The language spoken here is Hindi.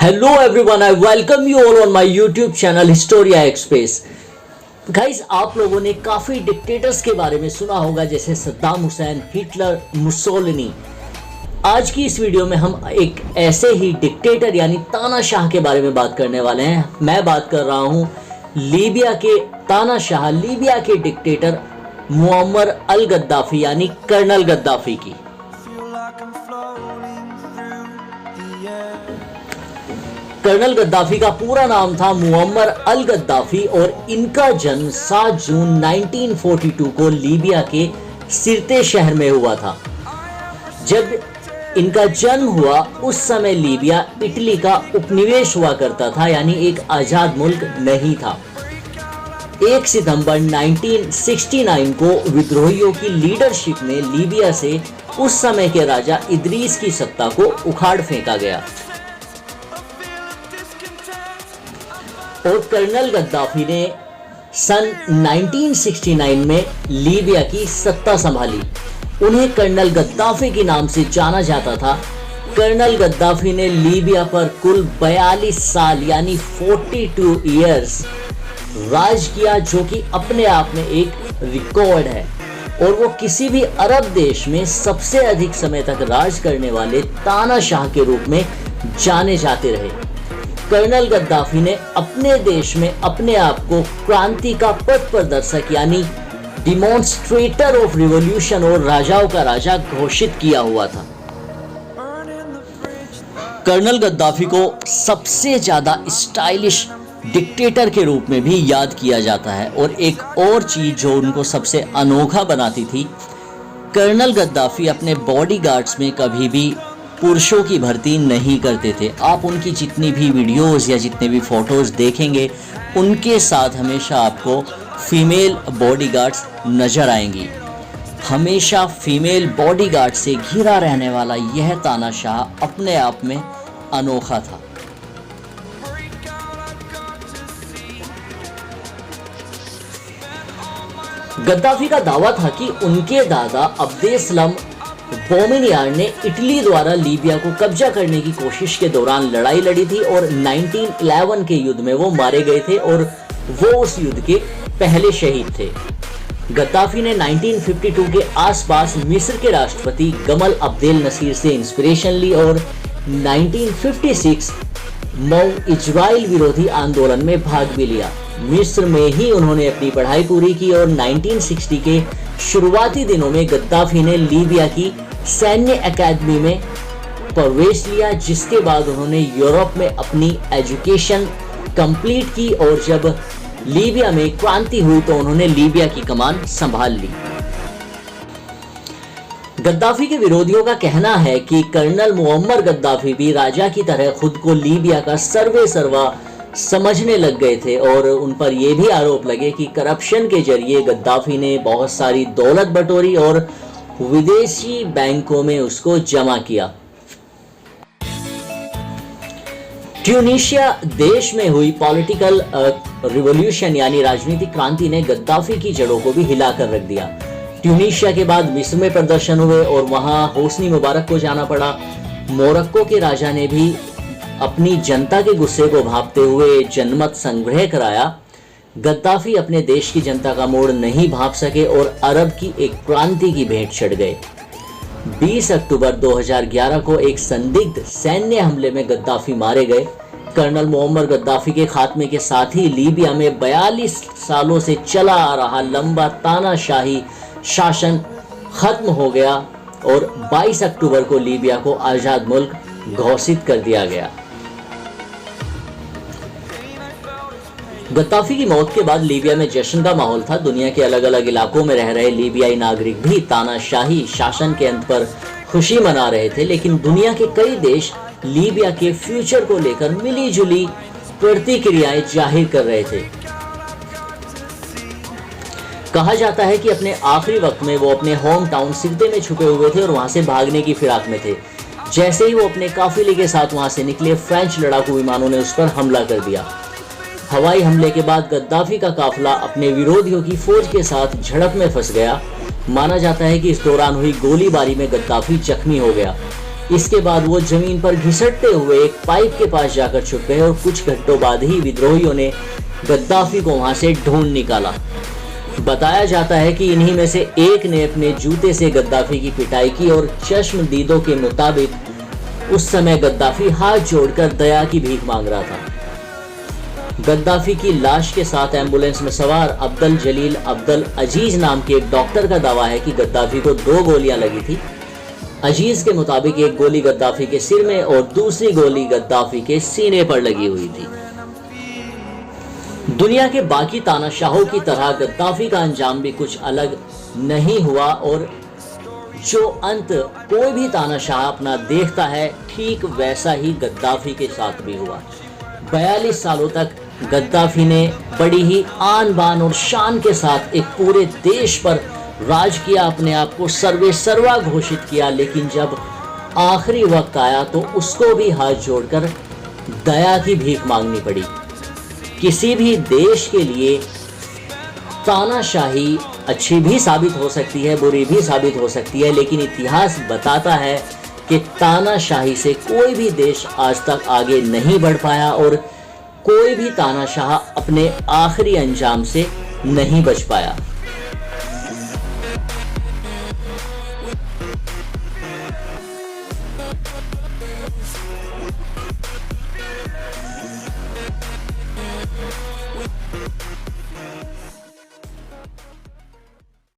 Hello everyone, I welcome you all on my YouTube channel Historia Express. Guys, आप लोगों ने काफ़ी डिक्टेटर्स के बारे में सुना होगा, जैसे सद्दाम हुसैन, हिटलर, मुसोलिनी। आज की इस वीडियो में हम एक ऐसे ही डिक्टेटर यानी तानाशाह के बारे में बात करने वाले हैं। मैं बात कर रहा हूँ लीबिया के तानाशाह, लीबिया के डिक्टेटर मुअम्मर अल गद्दाफी यानी कर्नल गद्दाफी की। कर्नल गद्दाफी का पूरा नाम था मुअम्मर अल गद्दाफी और इनका जन्म 7 जून 1942 को लीबिया के सिरते शहर में हुआ था। जब इनका जन्म हुआ उस समय लीबिया इटली का उपनिवेश हुआ करता था, यानी एक आजाद मुल्क नहीं था। 1 सितंबर 1969 को विद्रोहियों की लीडरशिप में लीबिया से उस समय के राजा इदरीस की सत्ता को उखाड़ फेंका गया और कर्नल गद्दाफी ने सन 1969 में लीबिया की सत्ता संभाली। उन्हें कर्नल गद्दाफी के नाम से जाना जाता था। कर्नल गद्दाफी ने लीबिया पर कुल 42 साल यानी 42 इयर्स राज किया, जो कि अपने आप में एक रिकॉर्ड है और वो किसी भी अरब देश में सबसे अधिक समय तक राज करने वाले तानाशाह के रूप में जाने जाते रहे। कर्नल गद्दाफी ने अपने देश में अपने आप को क्रांति का पथ प्रदर्शक यानी डिमॉन्स्ट्रेटर ऑफ रिवॉल्यूशन और राजाओं का राजा घोषित किया हुआ था। कर्नल गद्दाफी को सबसे ज्यादा स्टाइलिश डिक्टेटर के रूप में भी याद किया जाता है। और एक और चीज जो उनको सबसे अनोखा बनाती थी, कर्नल गद्दाफी अपने बॉडीगार्ड्स में कभी भी पुरुषों की भर्ती नहीं करते थे। आप उनकी जितनी भी वीडियोस या जितने भी फोटोज देखेंगे, उनके साथ हमेशा आपको फीमेल बॉडीगार्ड्स नजर आएंगी। हमेशा फीमेल बॉडीगार्ड से घिरा रहने वाला यह तानाशाह अपने आप में अनोखा था। गद्दाफी का दावा था कि उनके दादा अब्देसलम बोमिनियार ने इटली द्वारा लीबिया को कब्जा करने की कोशिश के दौरान लड़ाई लड़ी थी और 1911 के युद्ध में वो मारे गए थे और वो उस युद्ध के पहले शहीद थे। गद्दाफी ने 1952 के आसपास मिस्र के राष्ट्रपति गमल अब्देल नसीर से इंस्पिरेशन ली और 1956 मऊ इजराइल विरोधी आंदोलन में भाग भी लिया। मिस्र में ही उन्होंने अपनी पढ़ाई पूरी की और 1960 के शुरुआती दिनों में गद्दाफी ने लीबिया की सैन्य अकादमी में प्रवेश लिया, जिसके बाद उन्होंने यूरोप में अपनी एजुकेशन कंप्लीट की और जब लीबिया में क्रांति हुई तो उन्होंने लीबिया की कमान संभाल ली। गद्दाफी के विरोधियों का कहना है कि कर्नल मुअम्मर गद्दाफी भी राजा की तरह खुद को लीबिया का सर्वे सर्वा समझने लग गए थे और उन पर यह भी आरोप लगे कि करप्शन के जरिए गद्दाफी ने बहुत सारी दौलत बटोरी और विदेशी बैंकों में उसको जमा किया। ट्यूनीशिया देश में हुई पॉलिटिकल रिवॉल्यूशन यानी राजनीतिक क्रांति ने गद्दाफी की जड़ों को भी हिलाकर रख दिया। ट्यूनीशिया के बाद मिस्र में प्रदर्शन हुए और वहां होस्नी मुबारक को जाना पड़ा। मोरक्को के राजा ने भी अपनी जनता के गुस्से को भांपते हुए जनमत संग्रह कराया। गद्दाफी अपने देश की जनता का मोड़ नहीं भांप सके और अरब की एक क्रांति की भेंट चढ़ गए। 20 अक्टूबर 2011 को एक संदिग्ध सैन्य हमले में गद्दाफी मारे गए। कर्नल मुअम्मर गद्दाफी के खात्मे के साथ ही लीबिया में 42 सालों से चला आ रहा लंबा तानाशाही शासन खत्म हो गया और 22 अक्टूबर को लीबिया को आजाद मुल्क घोषित कर दिया गया। गद्दाफी की मौत के बाद लीबिया में जश्न का माहौल था। दुनिया के अलग अलग इलाकों में रह रहे लीबियाई नागरिक भी तानाशाही शासन के अंत पर खुशी मना रहे थे, लेकिन दुनिया के कई देश लीबिया के फ्यूचर को लेकर मिली जुली प्रतिक्रियाएं जाहिर कर रहे थे। कहा जाता है कि अपने आखिरी वक्त में वो अपने होम टाउन सिरते में छुपे हुए थे और वहां से भागने की फिराक में थे। जैसे ही वो अपने काफिले के साथ वहां से निकले, फ्रेंच लड़ाकू विमानों ने उस पर हमला कर दिया। हवाई हमले के बाद गद्दाफी का काफिला अपने विरोधियों की फौज के साथ झड़प में फंस गया। माना जाता है कि इस दौरान हुई गोलीबारी में गद्दाफी जख्मी हो गया। इसके बाद वो जमीन पर घिसटते हुए एक पाइप के पास जाकर छुप गए और कुछ घंटों बाद ही विद्रोहियों ने गद्दाफी को वहां से ढूंढ निकाला। बताया जाता है कि इन्हीं में से एक ने अपने जूते से गद्दाफी की पिटाई की और चश्मदीदों के मुताबिक उस समय गद्दाफी हाथ जोड़कर दया की भीख मांग रहा था। गद्दाफी की लाश के साथ एम्बुलेंस में सवार अब्दुल जलील अब्दुल अजीज नाम के एक डॉक्टर का दावा है कि गद्दाफी को 2 गोलियां लगी थी। अजीज के मुताबिक एक गोली गद्दाफी के सिर में और दूसरी गोली गद्दाफी के सीने पर लगी हुई थी। दुनिया के बाकी तानाशाहों की तरह गद्दाफी का अंजाम भी कुछ अलग नहीं हुआ और जो अंत कोई भी तानाशाह अपना देखता है ठीक वैसा ही गद्दाफी के साथ भी हुआ। 42 सालों तक गद्दाफी ने बड़ी ही आन बान और शान के साथ एक पूरे देश पर राज किया, अपने आप को सर्वे सर्वा घोषित किया, लेकिन जब आखिरी वक्त आया तो उसको भी हाथ जोड़कर दया की भीख मांगनी पड़ी। किसी भी देश के लिए तानाशाही अच्छी भी साबित हो सकती है, बुरी भी साबित हो सकती है, लेकिन इतिहास बताता है कि तानाशाही से कोई भी देश आज तक आगे नहीं बढ़ पाया और कोई भी तानाशाह अपने आखिरी अंजाम से नहीं बच पाया।